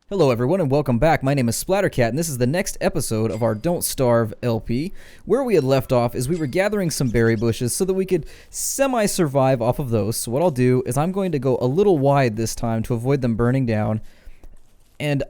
Hello everyone and welcome back. My name is Splattercat and this is the next episode of our Don't Starve LP. Where we had left off is we were gathering some berry bushes so that we could semi-survive off of those. So what I'll do is I'm going to go a little wide this time to avoid them burning down. And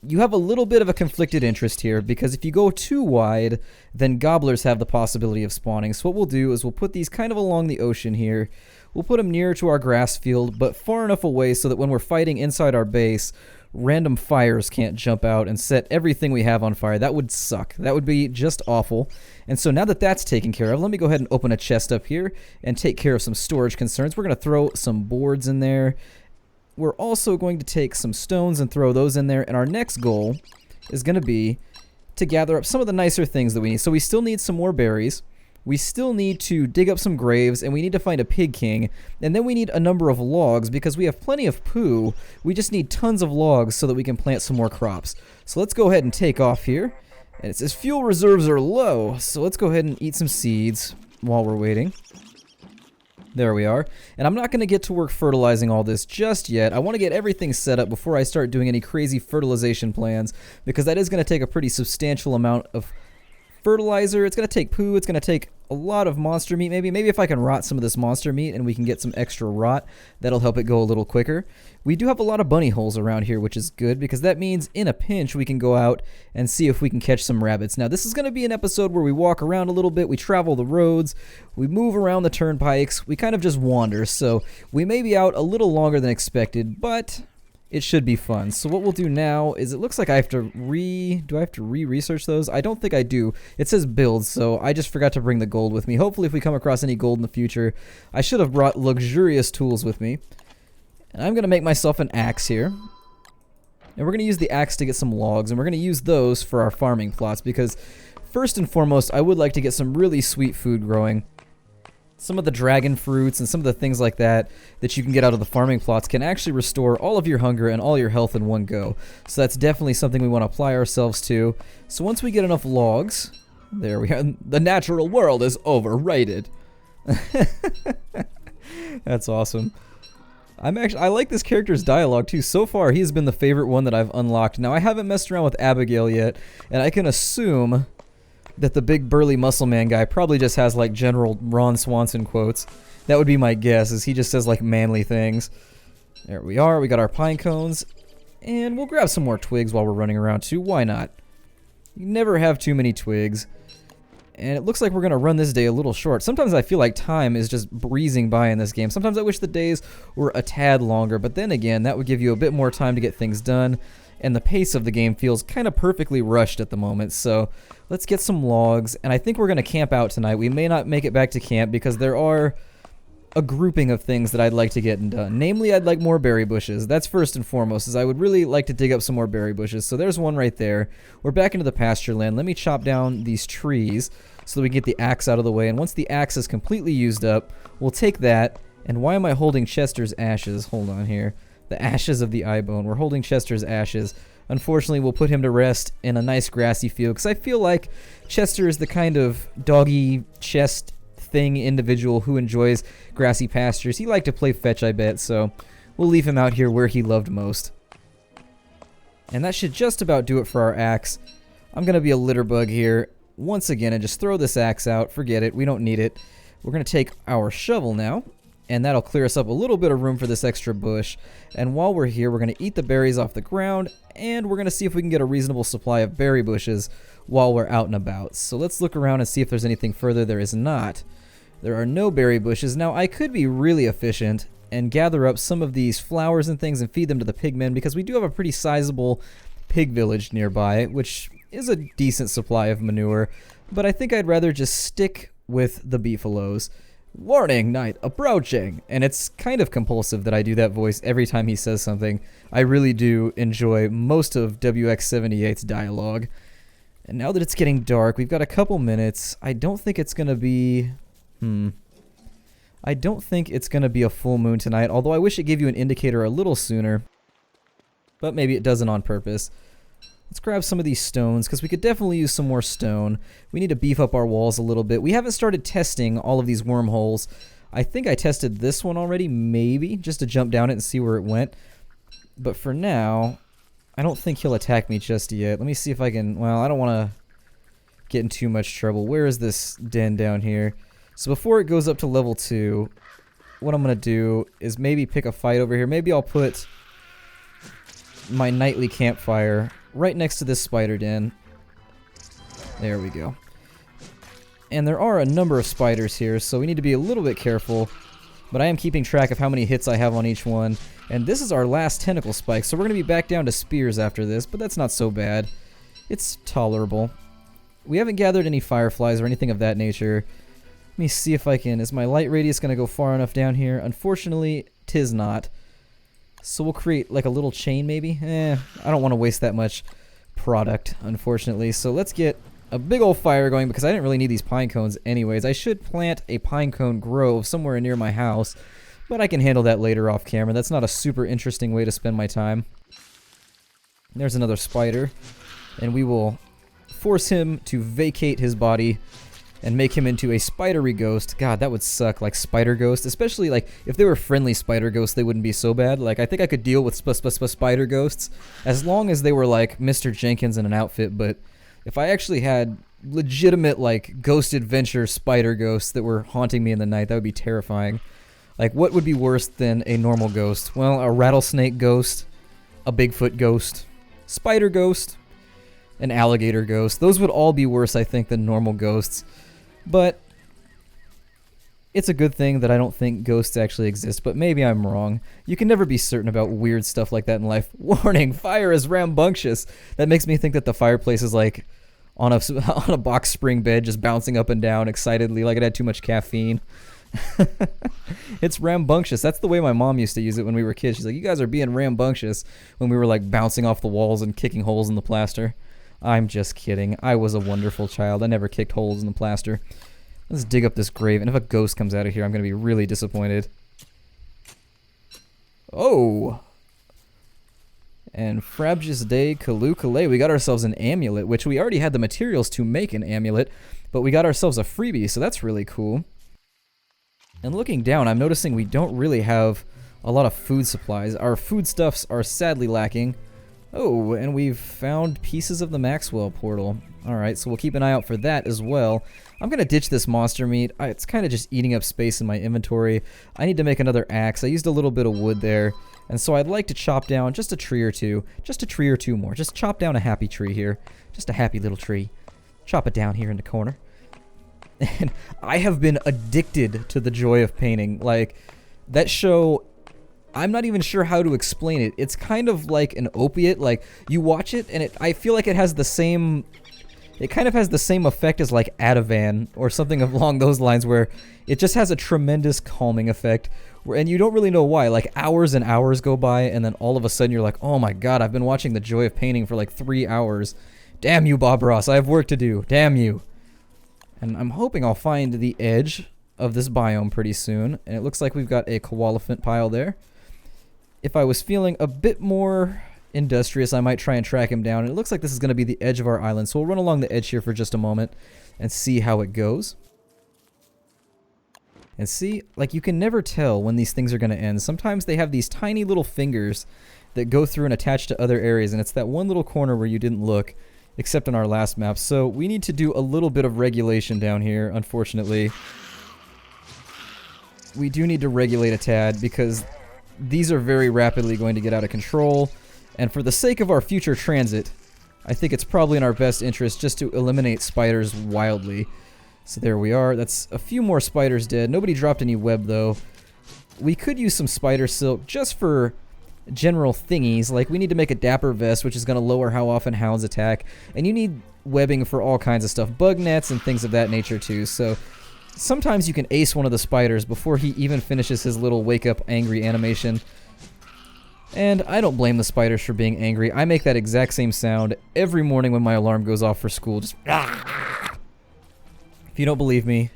you have a little bit of a conflicted interest here because if you go too wide, then gobblers have the possibility of spawning. So what we'll do is we'll put these kind of along the ocean here. We'll put them nearer to our grass field, but far enough away so that when we're fighting inside our base, random fires can't jump out and set everything we have on fire. That would suck. That would be just awful. And so now that that's taken care of, let me go ahead and open a chest up here and take care of some storage concerns. We're going to throw some boards in there. We're also going to take some stones and throw those in there. And our next goal is going to be to gather up some of the nicer things that we need. So we still need some more berries. We still need to dig up some graves, and we need to find a pig king, and then we need a number of logs because we have plenty of poo. We just need tons of logs so that we can plant some more crops. So let's go ahead and take off here. And it says fuel reserves are low, so let's go ahead and eat some seeds while we're waiting. There we are. And I'm not going to get to work fertilizing all this just yet. I want to get everything set up before I start doing any crazy fertilization plans because that is going to take a pretty substantial amount of fertilizer. It's going to take poo. It's going to take a lot of monster meat. Maybe if I can rot some of this monster meat and we can get some extra rot, that'll help it go a little quicker. We do have a lot of bunny holes around here, which is good because that means in a pinch we can go out and see if we can catch some rabbits. Now this is going to be an episode where we walk around a little bit, we travel the roads, we move around the turnpikes, we kind of just wander, so we may be out a little longer than expected, but it should be fun. So what we'll do now is it looks like I have to do I have to re-research those? I don't think I do. It says build, so I just forgot to bring the gold with me. Hopefully if we come across any gold in the future, I should have brought luxurious tools with me. And I'm going to make myself an axe here. And we're going to use the axe to get some logs, and we're going to use those for our farming plots because first and foremost, I would like to get some really sweet food growing. Some of the dragon fruits and some of the things like that that you can get out of the farming plots can actually restore all of your hunger and all your health in one go. So that's definitely something we want to apply ourselves to. So once we get enough logs, there we are. The natural world is overrated. That's awesome. I like this character's dialogue too. So far, he has been the favorite one that I've unlocked. Now, I haven't messed around with Abigail yet, and I can assume that the big burly muscle man guy probably just has like General Ron Swanson quotes. That would be my guess, is he just says like manly things. There we are, we got our pine cones, and we'll grab some more twigs while we're running around too. Why not? You never have too many twigs. And it looks like we're going to run this day a little short. Sometimes I feel like time is just breezing by in this game. Sometimes I wish the days were a tad longer, but then again, that would give you a bit more time to get things done. And the pace of the game feels kind of perfectly rushed at the moment, so let's get some logs, and I think we're going to camp out tonight. We may not make it back to camp because there are a grouping of things that I'd like to get done. Namely, I'd like more berry bushes. That's first and foremost, is I would really like to dig up some more berry bushes. So there's one right there. We're back into the pasture land. Let me chop down these trees so that we can get the axe out of the way, and once the axe is completely used up, we'll take that, and why am I holding Chester's ashes? Hold on here. The ashes of the eye bone. We're holding Chester's ashes. Unfortunately, we'll put him to rest in a nice grassy field because I feel like Chester is the kind of doggy chest thing individual who enjoys grassy pastures. He liked to play fetch, I bet, so we'll leave him out here where he loved most. And that should just about do it for our axe. I'm going to be a litter bug here once again and just throw this axe out. Forget it. We don't need it. We're going to take our shovel now, and that'll clear us up a little bit of room for this extra bush. And while we're here, we're going to eat the berries off the ground, and we're going to see if we can get a reasonable supply of berry bushes while we're out and about. So let's look around and see if there's anything further. There is not. There are no berry bushes. Now, I could be really efficient and gather up some of these flowers and things and feed them to the pigmen because we do have a pretty sizable pig village nearby, which is a decent supply of manure. But I think I'd rather just stick with the beefalos. Warning, night approaching. And it's kind of compulsive that I do that voice every time he says something. I really do enjoy most of WX78's dialogue. And now that it's getting dark, we've got a couple minutes. I don't think it's going to be... I don't think it's going to be a full moon tonight, although I wish it gave you an indicator a little sooner. But maybe it doesn't on purpose. Let's grab some of these stones, because we could definitely use some more stone. We need to beef up our walls a little bit. We haven't started testing all of these wormholes. I think I tested this one already, maybe, just to jump down it and see where it went. But for now, I don't think he'll attack me just yet. Let me see if I can... Well, I don't want to get in too much trouble. Where is this den down here? So before it goes up to level 2, what I'm going to do is maybe pick a fight over here. Maybe I'll put my nightly campfire right next to this spider den. There we go. And there are a number of spiders here, so we need to be a little bit careful. But I am keeping track of how many hits I have on each one. And this is our last tentacle spike, so we're going to be back down to spears after this, but that's not so bad. It's tolerable. We haven't gathered any fireflies or anything of that nature. Let me see if I can... Is my light radius going to go far enough down here? Unfortunately, 'tis not. So we'll create like a little chain maybe. I don't want to waste that much product, unfortunately. So let's get a big old fire going because I didn't really need these pine cones anyways. I should plant a pine cone grove somewhere near my house, but I can handle that later off camera. That's not a super interesting way to spend my time. There's another spider, and we will force him to vacate his body and make him into a spidery ghost. God, that would suck, like spider ghost. Especially like if they were friendly spider ghosts, they wouldn't be so bad. Like I think I could deal with spider ghosts as long as they were like Mr. Jenkins in an outfit, but if I actually had legitimate like ghost adventure spider ghosts that were haunting me in the night, that would be terrifying. Like what would be worse than a normal ghost? Well, a rattlesnake ghost, a Bigfoot ghost, spider ghost, an alligator ghost. Those would all be worse, I think, than normal ghosts. But it's a good thing that I don't think ghosts actually exist, but maybe I'm wrong. You can never be certain about weird stuff like that in life. Warning, fire is rambunctious. That makes me think that the fireplace is like on a box spring bed just bouncing up and down excitedly like it had too much caffeine. It's rambunctious. That's the way my mom used to use it when we were kids. She's like, you guys are being rambunctious, when we were like bouncing off the walls and kicking holes in the plaster. I'm just kidding. I was a wonderful child. I never kicked holes in the plaster. Let's dig up this grave, and if a ghost comes out of here, I'm going to be really disappointed. Oh! And Frabjus de Kalukale, we got ourselves an amulet, which we already had the materials to make an amulet, but we got ourselves a freebie, so that's really cool. And looking down, I'm noticing we don't really have a lot of food supplies. Our foodstuffs are sadly lacking. Oh, and we've found pieces of the Maxwell portal. Alright, so we'll keep an eye out for that as well. I'm going to ditch this monster meat. It's kind of just eating up space in my inventory. I need to make another axe. I used a little bit of wood there. And so I'd like to chop down just a tree or two. Just a tree or two more. Just chop down a happy tree here. Just a happy little tree. Chop it down here in the corner. And I have been addicted to the joy of painting. Like, that show... I'm not even sure how to explain it. It's kind of like an opiate. Like, you watch it, and I feel like it has the same... It kind of has the same effect as, like, Ativan, or something along those lines, where it just has a tremendous calming effect. And you don't really know why. Like, hours and hours go by, and then all of a sudden you're like, oh my god, I've been watching The Joy of Painting for, like, 3 hours. Damn you, Bob Ross, I have work to do. Damn you. And I'm hoping I'll find the edge of this biome pretty soon. And it looks like we've got a koalefant pile there. If I was feeling a bit more industrious, I might try and track him down. And it looks like this is going to be the edge of our island. So we'll run along the edge here for just a moment and see how it goes. And see, like, you can never tell when these things are going to end. Sometimes they have these tiny little fingers that go through and attach to other areas. And it's that one little corner where you didn't look, except on our last map. So we need to do a little bit of regulation down here, unfortunately. We do need to regulate a tad because these are very rapidly going to get out of control. And for the sake of our future transit, I think it's probably in our best interest just to eliminate spiders wildly. So there we are. That's a few more spiders dead. Nobody dropped any web, though. We could use some spider silk just for general thingies. Like, we need to make a dapper vest, which is going to lower how often hounds attack. And you need webbing for all kinds of stuff. Bug nets and things of that nature, too. So sometimes you can ace one of the spiders before he even finishes his little wake-up angry animation. And I don't blame the spiders for being angry. I make that exact same sound every morning when my alarm goes off for school. Just... If you don't believe me,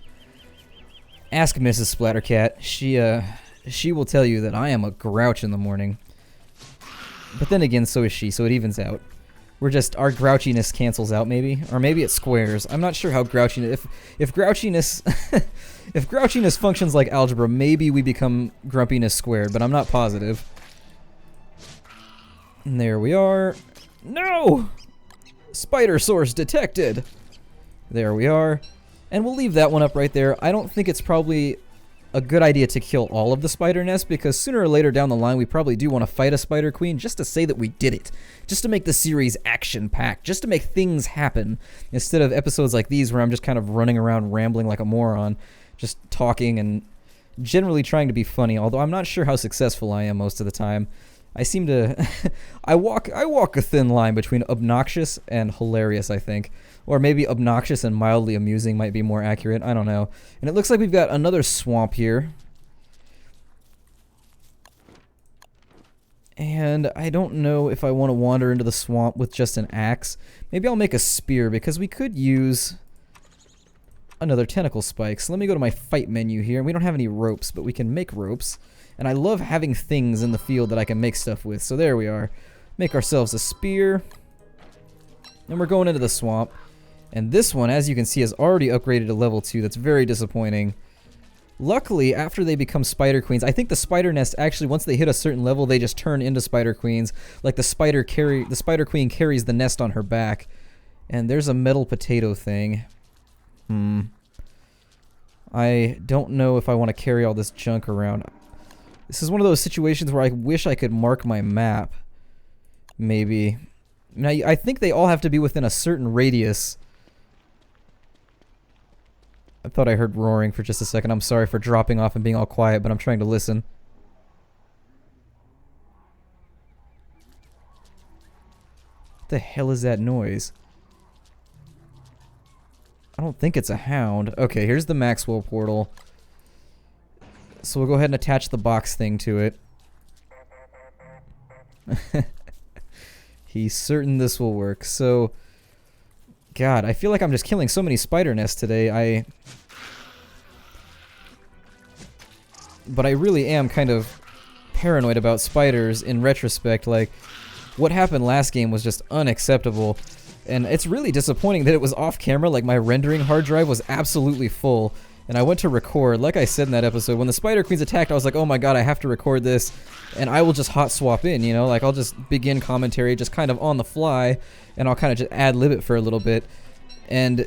ask Mrs. Splattercat. She will tell you that I am a grouch in the morning. But then again, so is she, so it evens out. We're just, our grouchiness cancels out, maybe? Or maybe it squares. I'm not sure how grouchiness... If grouchiness... if grouchiness functions like algebra, maybe we become grumpiness squared, but I'm not positive. And there we are. No! Spider source detected. There we are. And we'll leave that one up right there. I don't think it's probably a good idea to kill all of the spider nests, because sooner or later down the line we probably do want to fight a spider queen just to say that we did it. Just to make the series action-packed. Just to make things happen. Instead of episodes like these where I'm just kind of running around rambling like a moron. Just talking and generally trying to be funny, although I'm not sure how successful I am most of the time. I seem to... I walk a thin line between obnoxious and hilarious, I think. Or maybe obnoxious and mildly amusing might be more accurate. I don't know. And it looks like we've got another swamp here. And I don't know if I want to wander into the swamp with just an axe. Maybe I'll make a spear, because we could use another tentacle spike. So let me go to my fight menu here. We don't have any ropes, but we can make ropes. And I love having things in the field that I can make stuff with. So there we are. Make ourselves a spear. And we're going into the swamp. And this one, as you can see, is already upgraded to level 2. That's very disappointing. Luckily, after they become spider queens, I think the spider nest actually, once they hit a certain level, they just turn into spider queens. Like the spider queen carries the nest on her back. And there's a metal potato thing. I don't know if I want to carry all this junk around. This is one of those situations where I wish I could mark my map. Maybe. Now, I think they all have to be within a certain radius. I thought I heard roaring for just a second. I'm sorry for dropping off and being all quiet, but I'm trying to listen. What the hell is that noise? I don't think it's a hound. Okay, here's the Maxwell portal. So we'll go ahead and attach the box thing to it. He's certain this will work. So, God, I feel like I'm just killing so many spider nests today. But I really am kind of paranoid about spiders in retrospect. Like, what happened last game was just unacceptable. And it's really disappointing that it was off camera. Like, my rendering hard drive was absolutely full. And I went to record, like I said in that episode, when the spider queens attacked, I was like, oh my god, I have to record this. And I will just hot swap in, you know? Like, I'll just begin commentary just kind of on the fly. And I'll kind of just ad-lib it for a little bit. And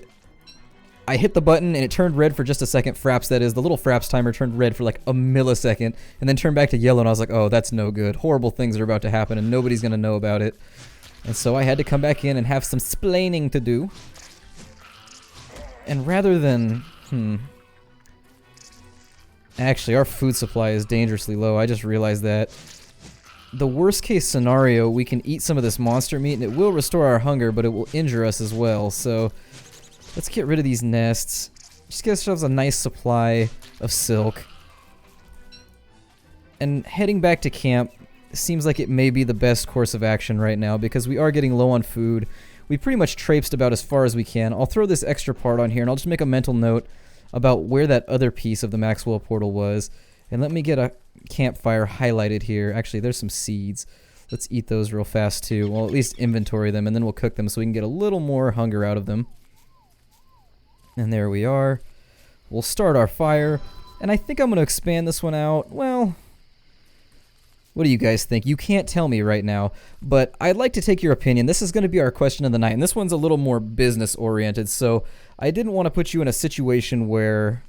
I hit the button and it turned red for just a second. Fraps, that is. The little Fraps timer turned red for like a millisecond. And then turned back to yellow, and I was like, oh, that's no good. Horrible things are about to happen and nobody's going to know about it. And so I had to come back in and have some splaining to do. And rather than... Actually, our food supply is dangerously low. I just realized that. The worst case scenario, we can eat some of this monster meat and it will restore our hunger, but it will injure us as well. So let's get rid of these nests. Just get ourselves a nice supply of silk. And heading back to camp seems like it may be the best course of action right now, because we are getting low on food. We pretty much traipsed about as far as we can. I'll throw this extra part on here and I'll just make a mental note about where that other piece of the Maxwell portal was. And let me get a campfire highlighted here. Actually, there's some seeds. Let's eat those real fast too. Well, at least inventory them, and then we'll cook them so we can get a little more hunger out of them. And there we are. We'll start our fire. And I think I'm going to expand this one out. Well, what do you guys think? You can't tell me right now, but I'd like to take your opinion. This is going to be our question of the night, and this one's a little more business-oriented, so I didn't want to put you in a situation where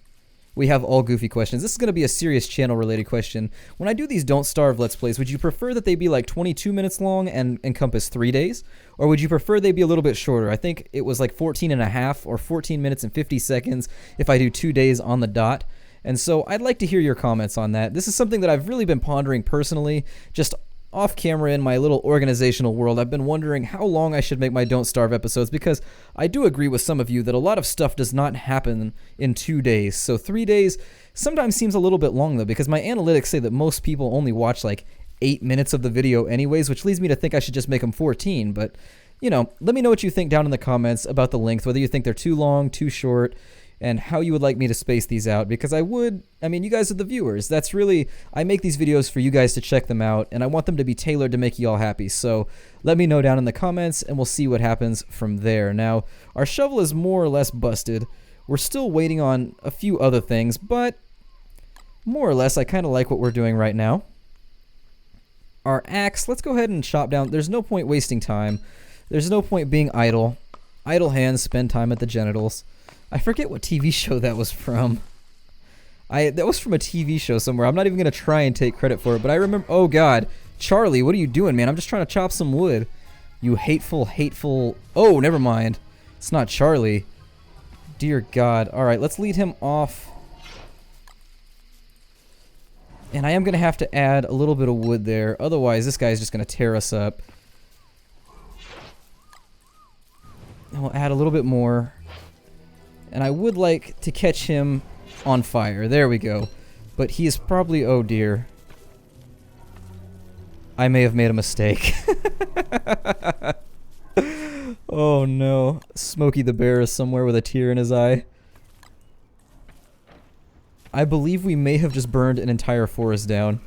we have all goofy questions. This is going to be a serious channel-related question. When I do these Don't Starve Let's Plays, would you prefer that they be like 22 minutes long and encompass 3 days? Or would you prefer they be a little bit shorter? I think it was like 14 and a half or 14 minutes and 50 seconds if I do 2 days on the dot. And so I'd like to hear your comments on that. This is something that I've really been pondering personally, just off camera in my little organizational world. I've been wondering how long I should make my Don't Starve episodes, because I do agree with some of you that a lot of stuff does not happen in 2 days. So 3 days sometimes seems a little bit long though, because my analytics say that most people only watch like 8 minutes of the video anyways, which leads me to think I should just make them 14. But, you know, let me know what you think down in the comments about the length, whether you think they're too long, too short, and how you would like me to space these out, because I mean, you guys are the viewers. That's really, I make these videos for you guys to check them out, and I want them to be tailored to make you all happy. So let me know down in the comments, and we'll see what happens from there. Now, our shovel is more or less busted. We're still waiting on a few other things, but more or less, I kind of like what we're doing right now. our axe. Let's go ahead and chop down. There's no point wasting time. There's no point being idle. Idle hands spend time at the genitals. I forget what TV show that was from. That was from a TV show somewhere. I'm not even going to try and take credit for it, but I remember... Oh, God. Charlie, what are you doing, man? I'm just trying to chop some wood. You hateful, hateful... Oh, never mind. It's not Charlie. Dear God. Alright, let's lead him off. And I am going to have to add a little bit of wood there. Otherwise, this guy's just going to tear us up. And we'll add a little bit more. And I would like to catch him on fire. There we go. But he is probably... Oh, dear. I may have made a mistake. Oh, no. Smokey the Bear is somewhere with a tear in his eye. I believe we may have just burned an entire forest down.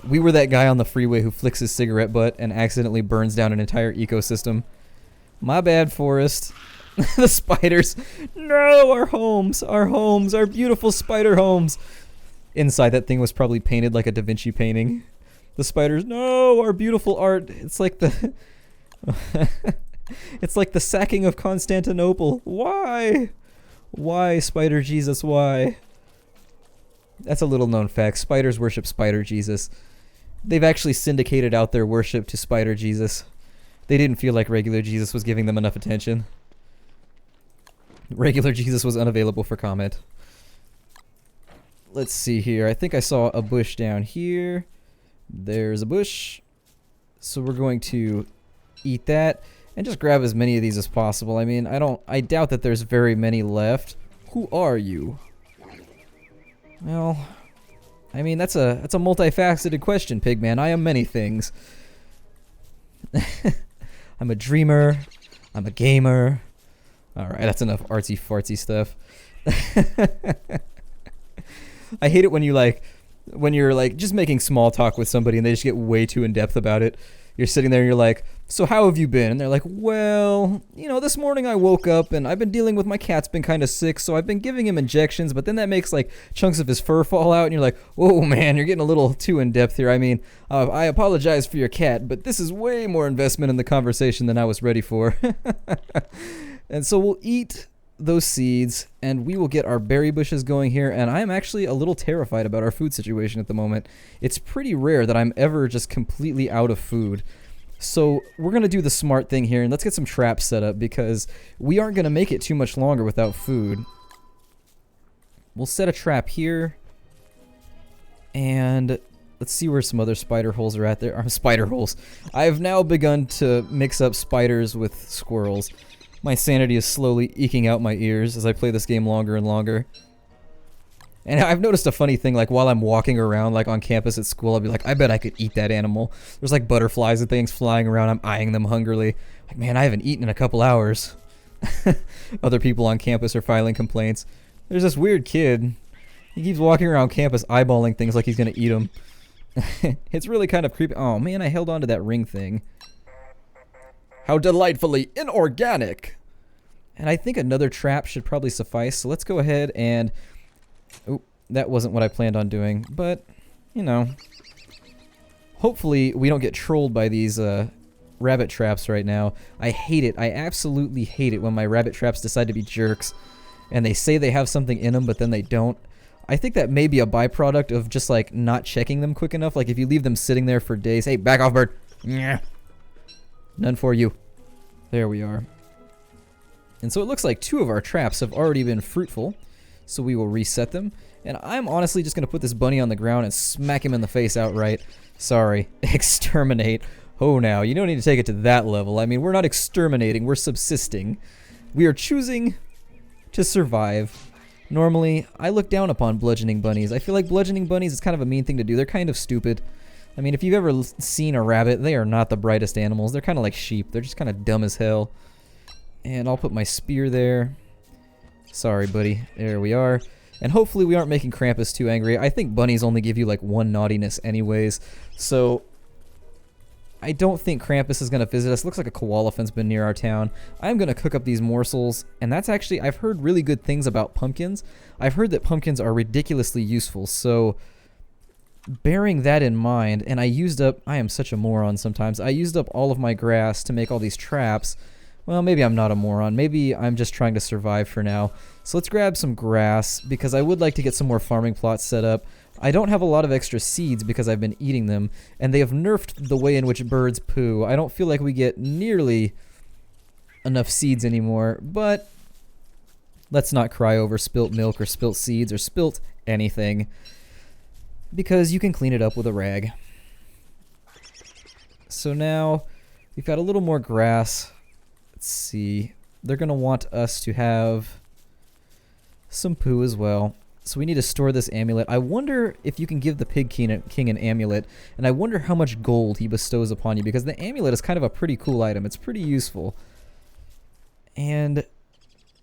We were that guy on the freeway who flicks his cigarette butt and accidentally burns down an entire ecosystem. My bad, forest. The spiders. No, our homes, our beautiful spider homes. Inside that thing was probably painted like a Da Vinci painting. The spiders, no, our beautiful art. It's like the... It's like the sacking of Constantinople. Why? Why, Spider Jesus, why? That's a little known fact. Spiders worship Spider Jesus. They've actually syndicated out their worship to Spider Jesus. They didn't feel like regular Jesus was giving them enough attention. Regular Jesus was unavailable for comment. Let's see here. I think I saw a bush down here. There's a bush. So we're going to eat that and just grab as many of these as possible. I mean, I doubt that there's very many left. Who are you? Well, I mean, that's a multifaceted question, Pigman. I am many things. I'm a dreamer. I'm a gamer. Alright, that's enough artsy fartsy stuff. I hate it when you're like just making small talk with somebody and they just get way too in depth about it. You're sitting there and you're like, so how have you been? And they're like, well, you know, this morning I woke up and I've been dealing with my cat's been kind of sick, so I've been giving him injections, but then that makes like chunks of his fur fall out and you're like, whoa man, you're getting a little too in depth here. I mean, I apologize for your cat, but this is way more investment in the conversation than I was ready for. And so we'll eat those seeds and we will get our berry bushes going here, and I'm actually a little terrified about our food situation at the moment. It's pretty rare that I'm ever just completely out of food. So we're going to do the smart thing here and let's get some traps set up because we aren't going to make it too much longer without food. We'll set a trap here and let's see where some other spider holes are at there. Spider holes. I've now begun to mix up spiders with squirrels. My sanity is slowly eking out my ears as I play this game longer and longer. And I've noticed a funny thing, like while I'm walking around like on campus at school, I'll be like, I bet I could eat that animal. There's like butterflies and things flying around, I'm eyeing them hungrily. Like, man, I haven't eaten in a couple hours. Other people on campus are filing complaints. There's this weird kid. He keeps walking around campus eyeballing things like he's gonna eat them. It's really kind of creepy. Oh man, I held on to that ring thing. How delightfully inorganic! And I think another trap should probably suffice, so let's go ahead and... Oh, that wasn't what I planned on doing, but, you know. Hopefully we don't get trolled by these rabbit traps right now. I hate it. I absolutely hate it when my rabbit traps decide to be jerks. And they say they have something in them, but then they don't. I think that may be a byproduct of just, like, not checking them quick enough. Like, if you leave them sitting there for days... Hey, back off, bird! Yeah. None for you. There we are. And so it looks like 2 of our traps have already been fruitful. So we will reset them. And I'm honestly just going to put this bunny on the ground and smack him in the face outright. Sorry. Exterminate. Oh, now. You don't need to take it to that level. I mean, we're not exterminating. We're subsisting. We are choosing to survive. Normally, I look down upon bludgeoning bunnies. I feel like bludgeoning bunnies is kind of a mean thing to do. They're kind of stupid. I mean, if you've ever seen a rabbit, they are not the brightest animals. They're kind of like sheep. They're just kind of dumb as hell. And I'll put my spear there. Sorry, buddy. There we are. And hopefully we aren't making Krampus too angry. I think bunnies only give you like 1 naughtiness anyways. So I don't think Krampus is going to visit us. Looks like a koala fence been near our town. I'm going to cook up these morsels. And that's actually, I've heard really good things about pumpkins. I've heard that pumpkins are ridiculously useful. So bearing that in mind, and I am such a moron sometimes. I used up all of my grass to make all these traps. Well, maybe I'm not a moron. Maybe I'm just trying to survive for now. So let's grab some grass, because I would like to get some more farming plots set up. I don't have a lot of extra seeds because I've been eating them, and they have nerfed the way in which birds poo. I don't feel like we get nearly enough seeds anymore, but let's not cry over spilt milk or spilt seeds or spilt anything, because you can clean it up with a rag. So now we've got a little more grass. Let's see. They're going to want us to have some poo as well. So we need to store this amulet. I wonder if you can give the Pig King an amulet, and I wonder how much gold he bestows upon you, because the amulet is kind of a pretty cool item. It's pretty useful. And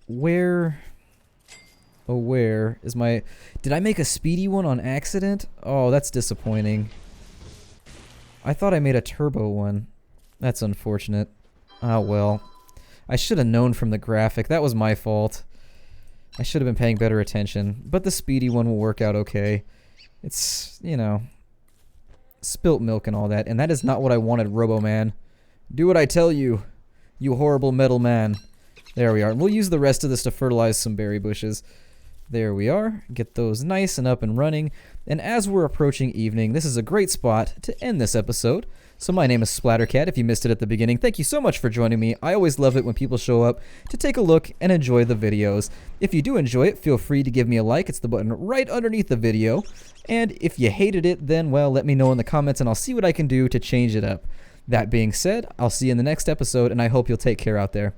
where... oh, where is my... did I make a speedy one on accident? Oh, that's disappointing. I thought I made a turbo one. That's unfortunate. Oh, well. I should have known from the graphic. That was my fault. I should have been paying better attention. But the speedy one will work out okay. It's, you know, spilt milk and all that. And that is not what I wanted, Robo-Man. Do what I tell you, you horrible metal man. There we are. And we'll use the rest of this to fertilize some berry bushes. There we are. Get those nice and up and running. And as we're approaching evening, this is a great spot to end this episode. So my name is Splattercat, if you missed it at the beginning. Thank you so much for joining me. I always love it when people show up to take a look and enjoy the videos. If you do enjoy it, feel free to give me a like. It's the button right underneath the video. And if you hated it, then, well, let me know in the comments and I'll see what I can do to change it up. That being said, I'll see you in the next episode, and I hope you'll take care out there.